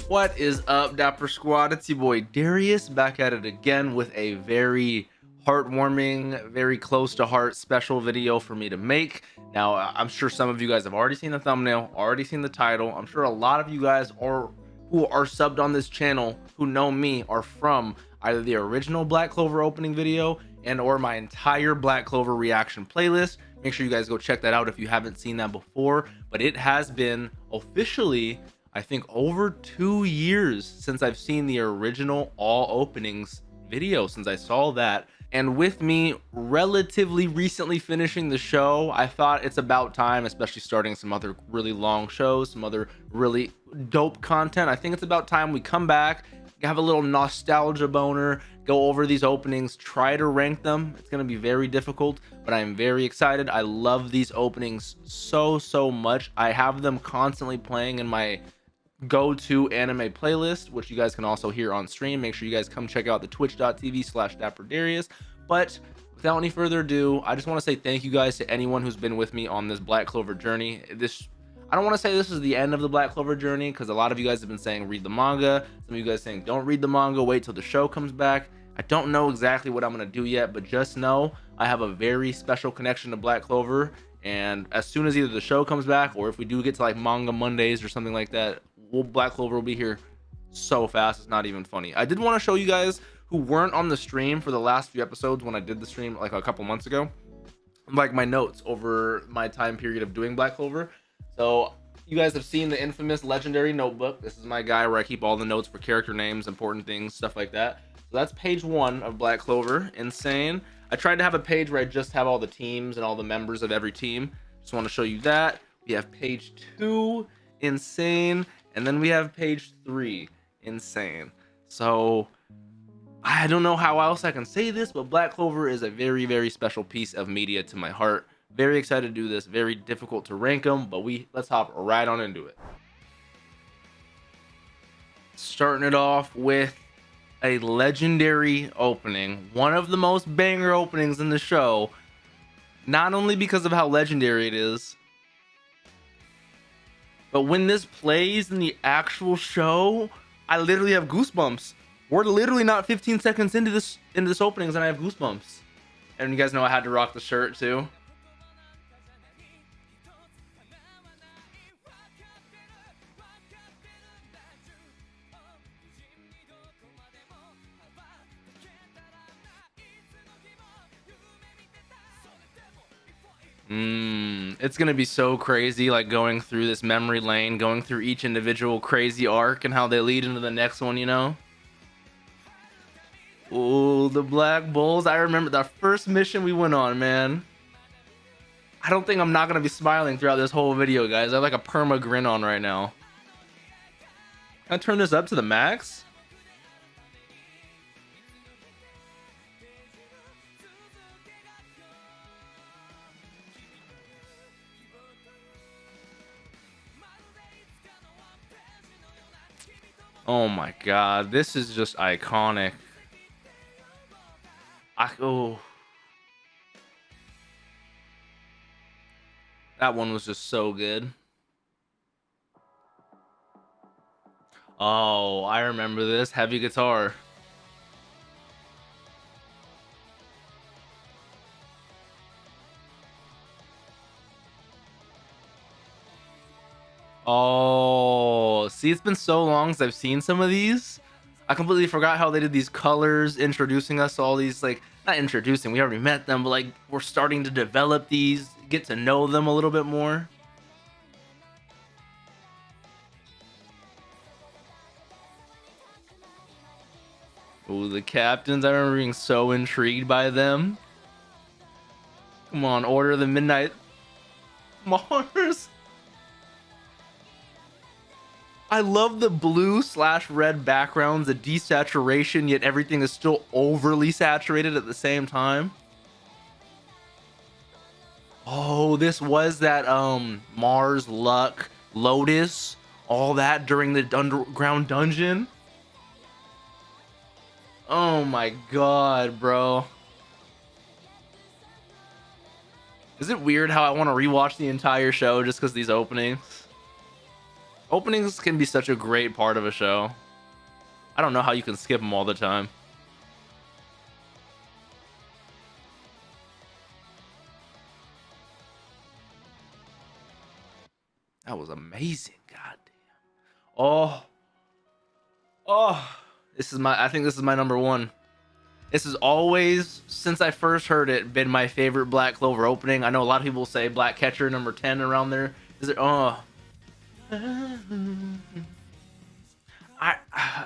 What is up, Dapper Squad? It's your boy Darius back at it again with a very heartwarming, very close to heart special video for me to make. Now, I'm sure some of you guys have already seen the thumbnail, already seen the title. I'm sure a lot of you guys who are subbed on this channel who know me are from either the original Black Clover opening video and or my entire Black Clover reaction playlist. Make sure you guys go check that out if you haven't seen that before. But it has been officially, I think, over 2 years since I've seen the original all openings video, since I saw that. And with me relatively recently finishing the show, I thought it's about time, especially starting some other really long shows, some other really dope content. I think it's about time we come back, have a little nostalgia boner, go over these openings, try to rank them. It's going to be very difficult, but I'm very excited. I love these openings so much. I have them constantly playing in my go-to anime playlist, which you guys can also hear on stream. Make sure you guys come check out the twitch.tv/DapperDarius. But without any further ado, I just want to say thank you guys to anyone who's been with me on this Black Clover journey. I don't want to say this is the end of the Black Clover journey, because a lot of you guys have been saying read the manga, some of you guys saying don't read the manga, wait till the show comes back. I don't know exactly what I'm going to do yet, but just know I have a very special connection to Black Clover, and as soon as either the show comes back or if we do get to like manga Mondays or something like that, Black Clover will be here so fast it's not even funny. I did want to show you guys who weren't on the stream for the last few episodes when I did the stream like a couple months ago, like my notes over my time period of doing Black Clover. So you guys have seen the infamous legendary notebook. This is my guy where I keep all the notes for character names, important things, stuff like that. So that's page 1 of Black Clover. Insane. I tried to have a page where I just have all the teams and all the members of every team. Just want to show you that. We have page 2, insane. And then we have page 3, insane. So I don't know how else I can say this, but Black Clover is a very special piece of media to my heart. Very excited to do this. Very difficult to rank them, but let's hop right on into it. Starting it off with a legendary opening, one of the most banger openings in the show, not only because of how legendary it is, but when this plays in the actual show, I literally have goosebumps. We're literally not 15 seconds into this openings and I have goosebumps. And you guys know I had to rock the shirt too. It's gonna be so crazy, like going through this memory lane, going through each individual crazy arc and how they lead into the next one, you know. Oh, the Black Bulls. I remember the first mission we went on, man. I don't think I'm not gonna be smiling throughout this whole video, guys. I have like a perma grin on right now. Can I turn this up to the max? Oh my god, this is just iconic. Oh, that one was just so good. Oh, I remember this heavy guitar. Oh, see, it's been so long since I've seen some of these. I completely forgot how they did these colors, introducing us to all these, like, not introducing, we already met them, but like we're starting to develop these, get to know them a little bit more. Oh, the captains, I remember being so intrigued by them. Come on, Order of the Midnight Mars. I love the blue/red backgrounds, the desaturation, yet everything is still overly saturated at the same time. Oh, this was that Mars, Luck, Lotus, all that during the underground dungeon. Oh my god, bro. Is it weird how I want to rewatch the entire show just because these openings? Openings can be such a great part of a show. I don't know how you can skip them all the time. That was amazing. God damn. Oh, I think this is my number one. This has always, since I first heard it, been my favorite Black Clover opening. I know a lot of people say Black Catcher number 10 around there. Is it? Oh.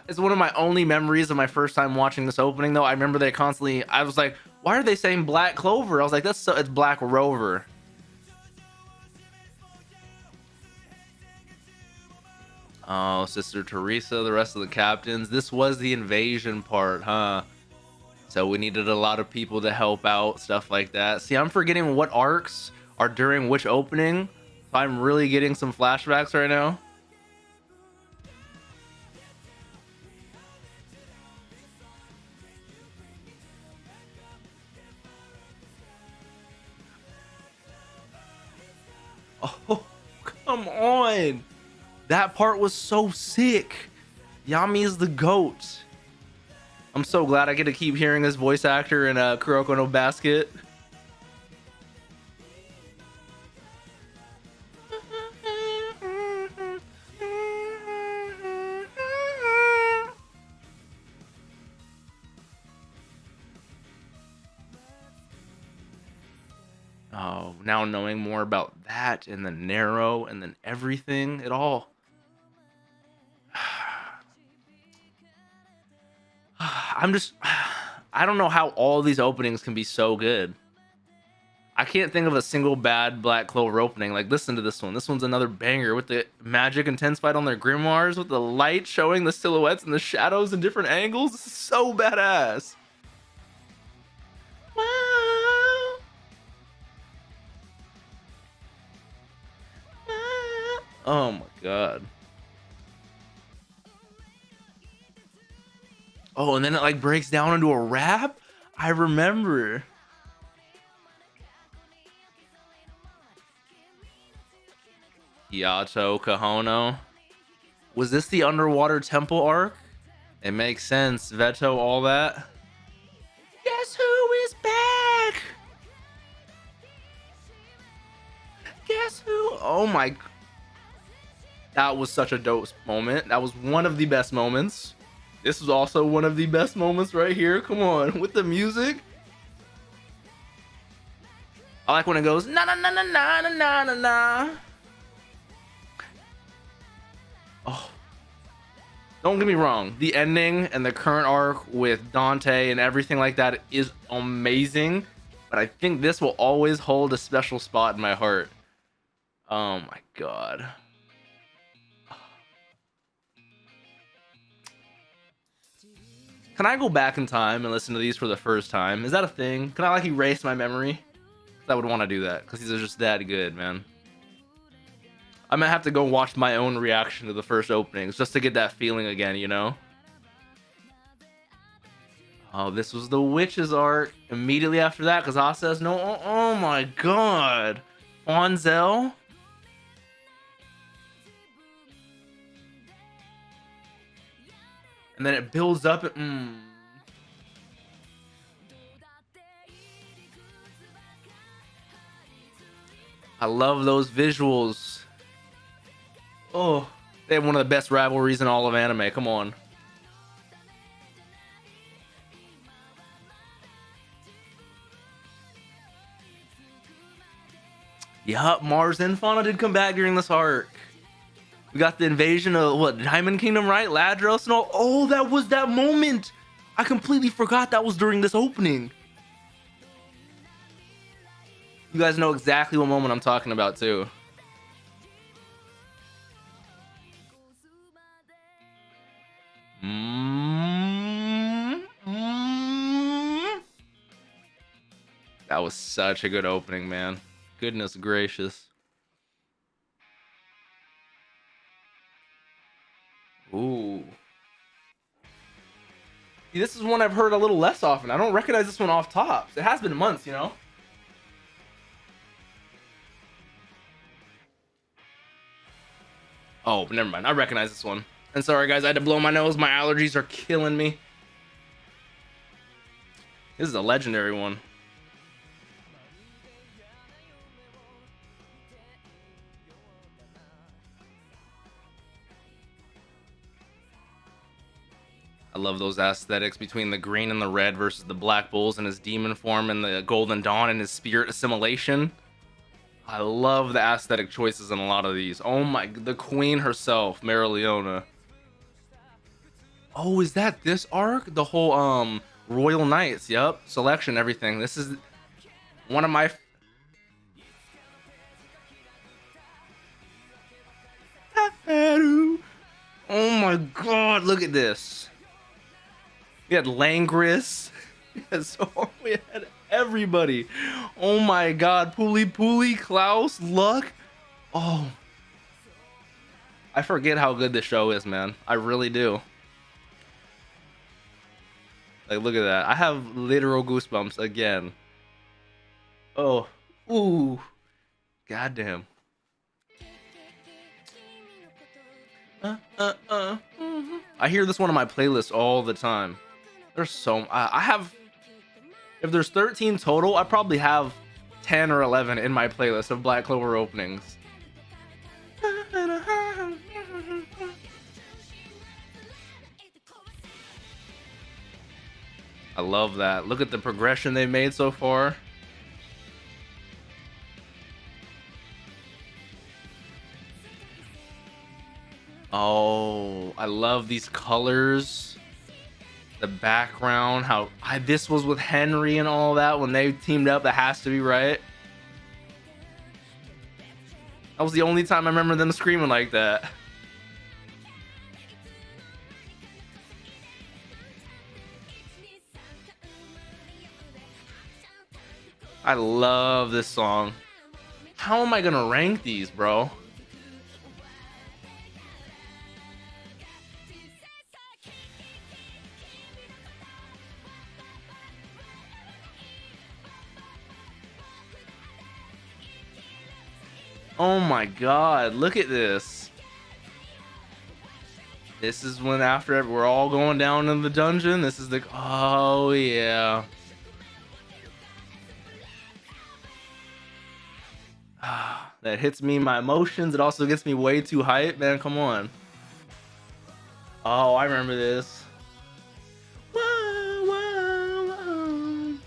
It's one of my only memories of my first time watching this opening, though. I remember they constantly, I was like, why are they saying Black Clover? I was like, it's Black Rover. Oh, Sister Teresa, the rest of the captains. This was the invasion part, huh? So we needed a lot of people to help out, stuff like that. See, I'm forgetting what arcs are during which opening. So I'm really getting some flashbacks right now. Oh, come on. That part was so sick. Yami is the GOAT. I'm so glad I get to keep hearing his voice actor in Kuroko no Basket. Oh, now knowing more about that and the Narrow and then everything, it all. I don't know how all these openings can be so good. I can't think of a single bad Black Clover opening. Like, listen to this one. This one's another banger with the magic intense fight on their grimoires with the light showing the silhouettes and the shadows in different angles. This is so badass. Wow. Oh my god. Oh, and then it like breaks down into a rap? I remember. Yato Kahono. Was this the underwater temple arc? It makes sense. Veto, all that. Guess who is back? Guess who? Oh my. That was such a dope moment. That was one of the best moments. This was also one of the best moments right here. Come on, with the music. I like when it goes na na na na na na na na na. Oh, don't get me wrong. The ending and the current arc with Dante and everything like that is amazing. But I think this will always hold a special spot in my heart. Oh my god. Can I go back in time and listen to these for the first time? Is that a thing? Can I like erase my memory? I would want to do that because these are just that good, man. I might have to go watch my own reaction to the first openings just to get that feeling again, you know? Oh, this was the Witches arc. Immediately after that, because Asa says no. Oh my god. Onzel. And then it builds up. I love those visuals. Oh, they have one of the best rivalries in all of anime. Come on. Yup, Mars and Fauna did come back during this arc. We got the invasion of what, Diamond Kingdom, right? Ladros and all. Oh, that was that moment. I completely forgot that was during this opening. You guys know exactly what moment I'm talking about too. That was such a good opening, man. Goodness gracious. Ooh. See, this is one I've heard a little less often. I don't recognize this one off tops. It has been months, you know? Oh, never mind. I recognize this one. And sorry, guys, I had to blow my nose. My allergies are killing me. This is a legendary one. I love those aesthetics between the green and the red versus the Black Bulls in his demon form and the Golden Dawn and his spirit assimilation. I love the aesthetic choices in a lot of these. Oh my, the queen herself, Marileona. Oh, is that this arc? The whole Royal Knights, yep. Selection, everything. This is one of my oh my god, look at this. We had Langris. We had everybody. Oh my god, Puli, Klaus, Luck. Oh, I forget how good this show is, man. I really do. Like, look at that. I have literal goosebumps again. Oh, ooh, goddamn. I hear this one on my playlist all the time. There's so I have, if there's 13 total, I probably have 10 or 11 in my playlist of Black Clover openings. I love that. Look at the progression they've made so far. Oh, I love these colors. The background, how this was with Henry and all that when they teamed up. That has to be right. That was the only time I remember them screaming like that. I love this song. How am I gonna rank these, bro? Oh my god, look at this. This is when after we're all going down in the dungeon. This is the, oh yeah. That hits me in my emotions. It also gets me way too hyped, man. Come on. Oh, I remember this. Whoa, whoa, whoa.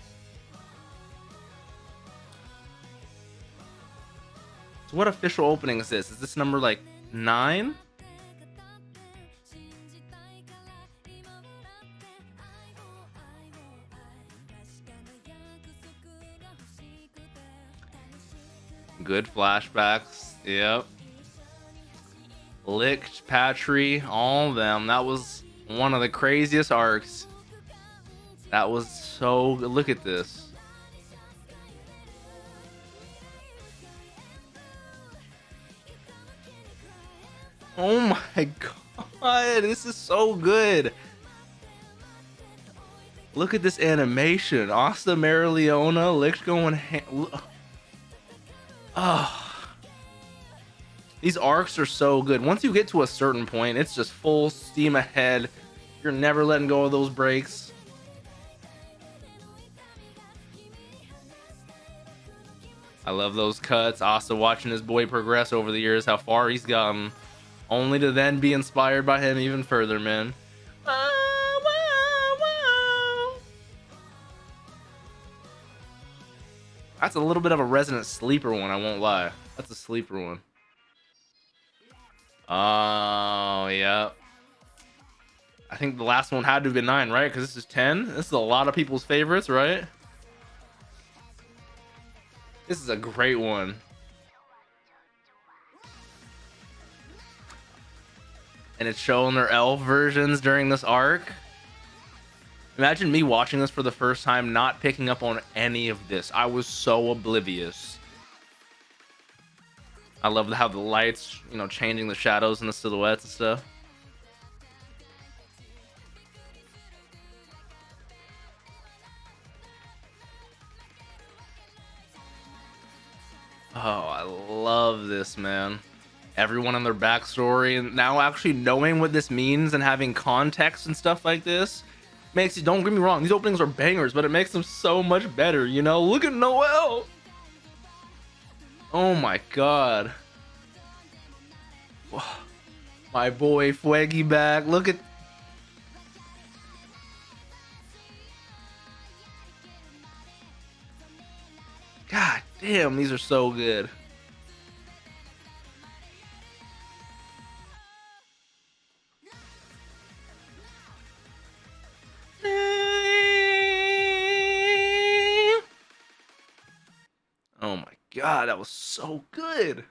So what official opening is this? Is this number like 9? Good flashbacks. Yep. Licked, Patry, all of them. That was one of the craziest arcs. That was so good. Look at this. Oh my god, this is so good. Look at this animation. Asta, Marileona, Licked going oh, these arcs are so good. Once you get to a certain point, it's just full steam ahead. You're never letting go of those brakes. I love those cuts. Also watching this boy progress over the years, how far he's gotten, only to then be inspired by him even further, man. That's a little bit of a resident sleeper one, I won't lie. That's a sleeper one. Oh, yeah. I think the last one had to have been 9, right? Because this is 10. This is a lot of people's favorites, right? This is a great one. And it's showing their elf versions during this arc. Imagine me watching this for the first time, not picking up on any of this. I was so oblivious. I love how the lights, you know, changing the shadows and the silhouettes and stuff. Oh, I love this, man. everyone and their backstory, and now actually knowing what this means and having context and stuff like this makes it, don't get me wrong, these openings are bangers, but it makes them so much better, you know. Look at Noel. Oh my god. My boy Fuegi back. Look at, god damn, these are so good. Oh my god, that was so good.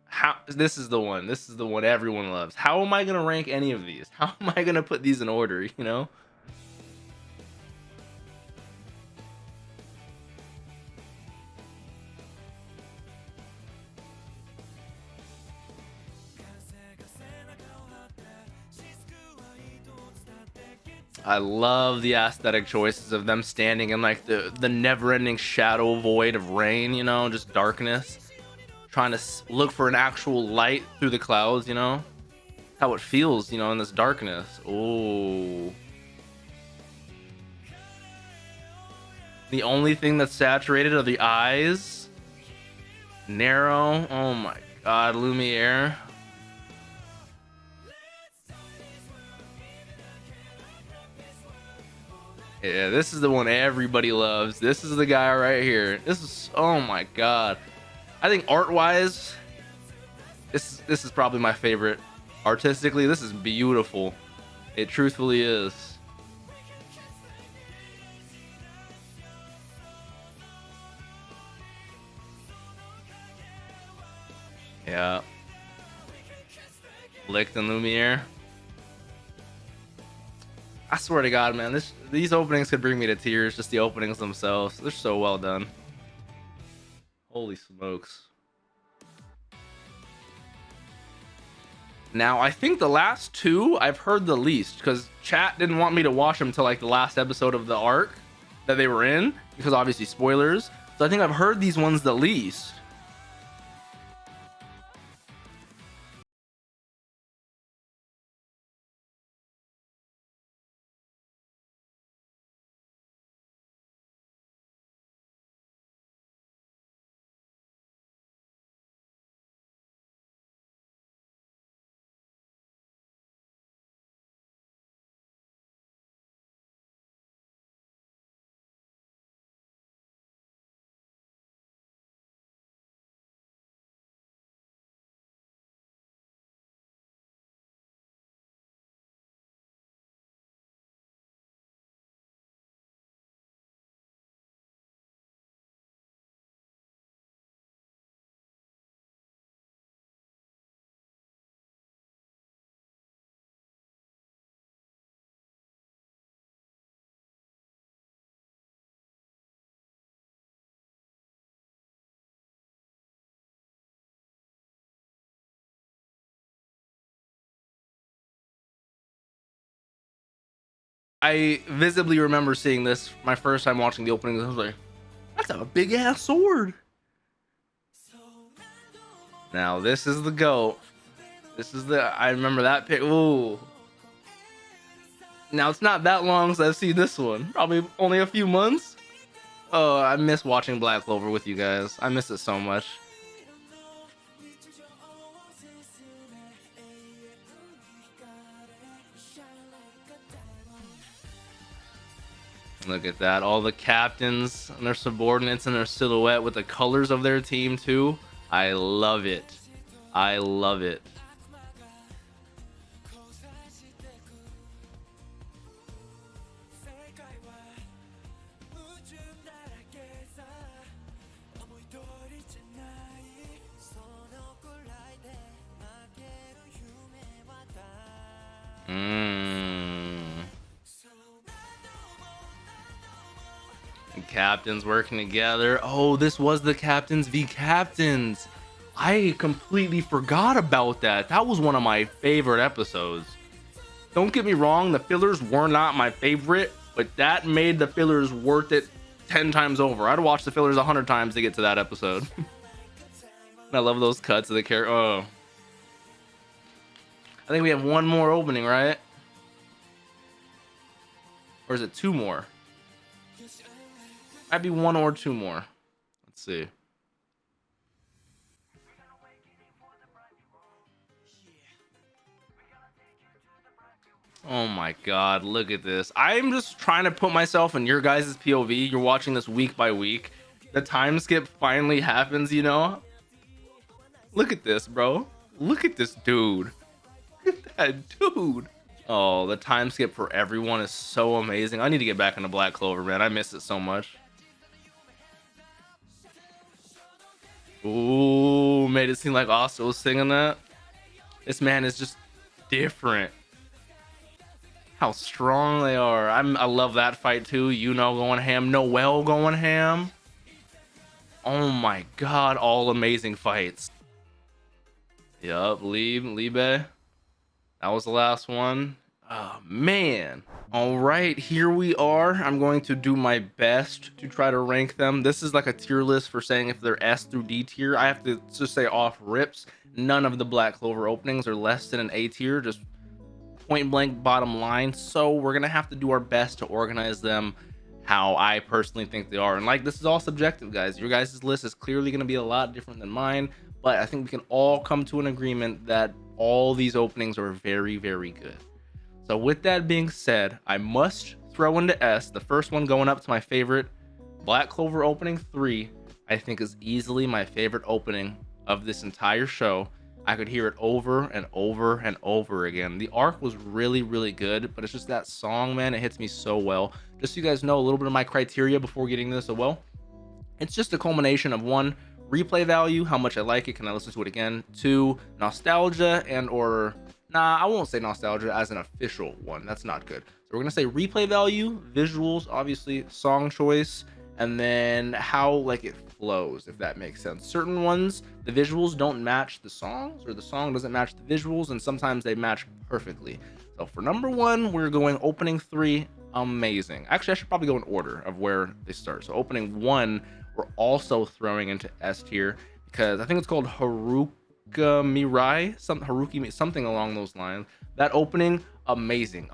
How, this is the one. This is the one everyone loves. How am I gonna rank any of these? How am I gonna put these in order, you know? I love the aesthetic choices of them standing in like the never-ending shadow void of rain, you know, just darkness, trying to look for an actual light through the clouds, you know, how it feels, you know, in this darkness. Oh, the only thing that's saturated are the eyes, narrow. Oh my god, Lumiere. Yeah, this is the one everybody loves. This is the guy right here. This is, oh my god. I think art-wise, this is probably my favorite. Artistically, this is beautiful. It truthfully is. Yeah. Licht and Lumiere. I swear to God, man, these openings could bring me to tears. Just the openings themselves, they're so well done. Holy smokes! Now I think the last two I've heard the least, because chat didn't want me to watch them till like the last episode of the arc that they were in, because obviously spoilers. So I think I've heard these ones the least. I visibly remember seeing this my first time watching the opening. I was like, that's a big ass sword. Now this is the GOAT. This is the, I remember that pic. Ooh. Now it's not that long since I've seen this one. Probably only a few months. Oh, I miss watching Black Clover with you guys. I miss it so much. Look at that. All the captains and their subordinates and their silhouette with the colors of their team too. I love it. I love it. Captains working together. Oh, this was the captains v captains. I completely forgot about that. That was one of my favorite episodes. Don't get me wrong, the fillers were not my favorite, but that made the fillers worth it 10 times over. I'd watch the fillers 100 times to get to that episode. I love those cuts of the character. Oh, I think we have one more opening, right? Or is it two more? Might be one or two more. Let's see. Oh my god, look at this. I'm just trying to put myself in your guys' POV. You're watching this week by week. The time skip finally happens, you know? Look at this, bro. Look at this dude. Look at that dude. Oh, the time skip for everyone is so amazing. I need to get back into Black Clover, man. I miss it so much. Ooh, made it seem like Asta was singing that. This man is just different. How strong they are. I love that fight too. You know, going ham. Noel going ham. Oh my god, all amazing fights. Yup, Libe. That was the last one. Oh man. All right, here we are. I'm going to do my best to try to rank them. This is like a tier list for saying if they're S through D tier. I have to just say off rips, none of the Black Clover openings are less than an A tier, just point blank bottom line. So we're gonna have to do our best to organize them how I personally think they are. And like, this is all subjective, guys. Your guys' list is clearly gonna be a lot different than mine, but I think we can all come to an agreement that all these openings are very, very good. So with that being said, I must throw into S. The first one going up to my favorite, Black Clover opening 3, I think is easily my favorite opening of this entire show. I could hear it over and over and over again. The arc was really, really good, but it's just that song, man, it hits me so well. Just so you guys know a little bit of my criteria before getting this as well. It's just a culmination of 1, replay value, how much I like it, can I listen to it again? 2, nostalgia and or, nah, I won't say nostalgia as an official one. That's not good. So we're gonna say replay value, visuals, obviously, song choice, and then how like it flows, if that makes sense. Certain ones, the visuals don't match the songs, or the song doesn't match the visuals, and sometimes they match perfectly. So for number 1, we're going opening 3, amazing. Actually, I should probably go in order of where they start. So opening 1, we're also throwing into S tier because I think it's called Haruka Mirai, something along those lines. That opening, amazing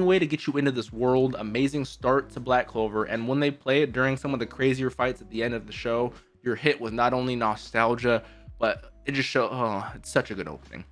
way to get you into this world, amazing start to Black Clover. And when they play it during some of the crazier fights at the end of the show, you're hit with not only nostalgia, but it just shows, oh, it's such a good opening.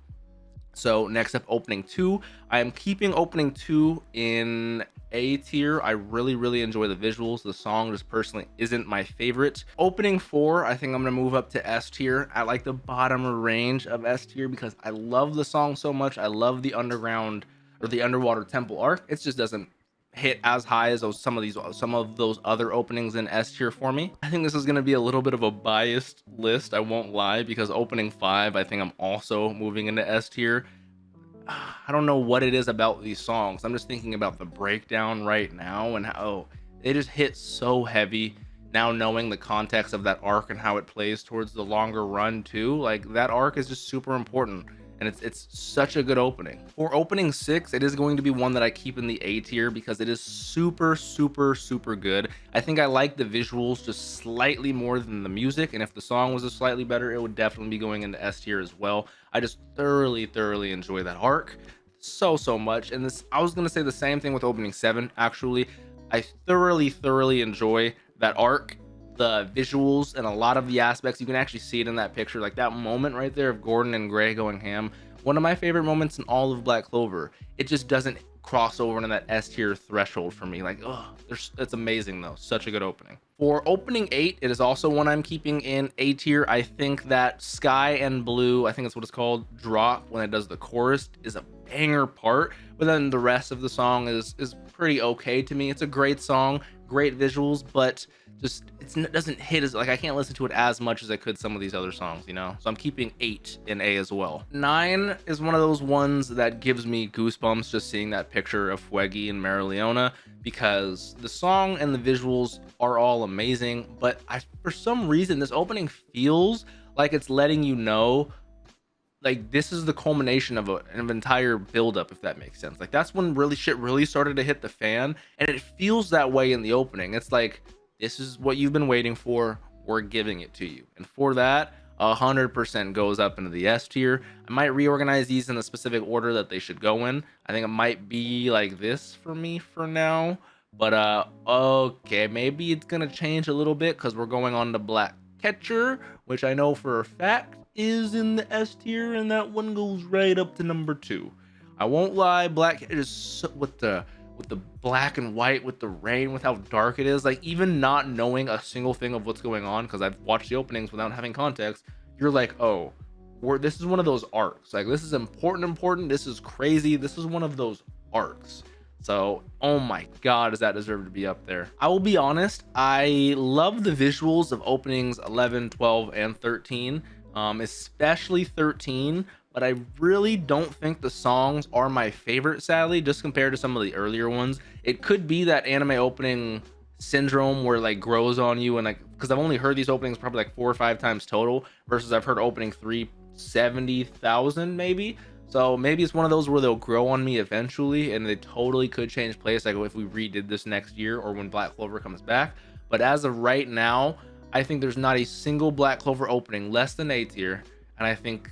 So next up, opening 2, I am keeping opening 2 in A tier. I really enjoy the visuals. The song just personally isn't my favorite. Opening 4, I think I'm gonna move up to S tier. I like the bottom range of S tier because I love the song so much. I love the underground or the underwater temple arc. It just doesn't hit as high as some of those other openings in S tier for me. I think this is going to be a little bit of a biased list, I won't lie, because opening 5, I think I'm also moving into S tier. I don't know what it is about these songs. I'm just thinking about the breakdown right now and how they just hit so heavy. Now knowing the context of that arc and how it plays towards the longer run too, like that arc is just super important. And it's such a good opening. For opening 6, it is going to be one that I keep in the A tier because it is super good. I think I like the visuals just slightly more than the music, and if the song was slightly better, it would definitely be going into S tier as well. I just thoroughly enjoy that arc so much. And this, I was gonna say the same thing with opening 7. Actually, I thoroughly enjoy that arc, the visuals, and a lot of the aspects. You can actually see it in that picture, like that moment right there of Gordon and Gray going ham. One of my favorite moments in all of Black Clover. It just doesn't cross over into that S tier threshold for me. Like, oh, it's amazing though. Such a good opening. For opening 8, it is also one I'm keeping in A tier. I think that Sky and Blue, I think that's what it's called, drop when it does the chorus is a banger part, but then the rest of the song is pretty okay to me. It's a great song, great visuals, but just it doesn't hit as, like, I can't listen to it as much as I could some of these other songs, you know. So I'm keeping 8 in A as well. 9 is one of those ones that gives me goosebumps just seeing that picture of Fuegi and Marileona, because the song and the visuals are all amazing, but for some reason this opening feels like it's letting you know, like, this is the culmination of an entire buildup, if that makes sense. Like, that's when shit really started to hit the fan, and it feels that way in the opening. It's like, this is what you've been waiting for, we're giving it to you. And for that, 100% goes up into the S tier. I might reorganize these in a specific order that they should go in. I think it might be like this for me for now. But okay, maybe it's gonna change a little bit because we're going on to Black Catcher, which I know for a fact is in the S tier, and that one goes right up to number 2. I won't lie, Black Catcher is so, with the black and white, with the rain, with how dark it is, like even not knowing a single thing of what's going on, because I've watched the openings without having context, you're like, oh, this is one of those arcs, like this is important, this is crazy, this is one of those arcs. So oh my god, does that deserve to be up there? I will be honest, I love the visuals of openings 11, 12, and 13, especially 13, but I really don't think the songs are my favorite, sadly, just compared to some of the earlier ones. It could be that anime opening syndrome where like grows on you, and like, because I've only heard these openings probably like 4 or 5 times total, versus I've heard opening 370,000 maybe. So maybe it's one of those where they'll grow on me eventually, and they totally could change place, like if we redid this next year or when Black Clover comes back. But as of right now, I think there's not a single Black Clover opening less than A tier, and I think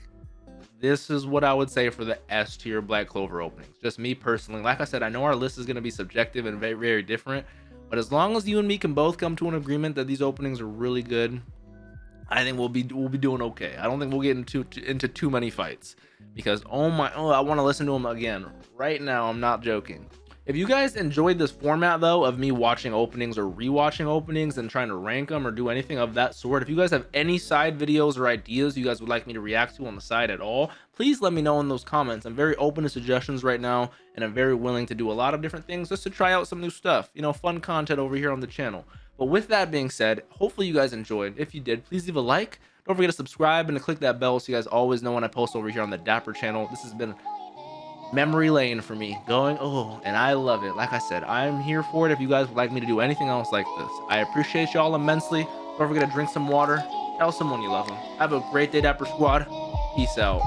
this is what I would say for the S tier Black Clover openings. Just me personally. Like I said, I know our list is going to be subjective and very, very different, but as long as you and me can both come to an agreement that these openings are really good, I think we'll be doing okay. I don't think we'll get into too many fights, because I want to listen to them again right now. I'm not joking. If you guys enjoyed this format though, of me watching openings or rewatching openings and trying to rank them or do anything of that sort, if you guys have any side videos or ideas you guys would like me to react to on the side at all, please let me know in those comments. I'm very open to suggestions right now, and I'm very willing to do a lot of different things just to try out some new stuff, you know, fun content over here on the channel. But with that being said, hopefully you guys enjoyed. If you did, please leave a like. Don't forget to subscribe and to click that bell so you guys always know when I post over here on the Dapper channel. This has been memory lane for me, and I love it. Like I said, I'm here for it if you guys would like me to do anything else like this. I appreciate y'all immensely. Don't forget to drink some water, tell someone you love them. Have a great day, Dapper Squad. Peace out.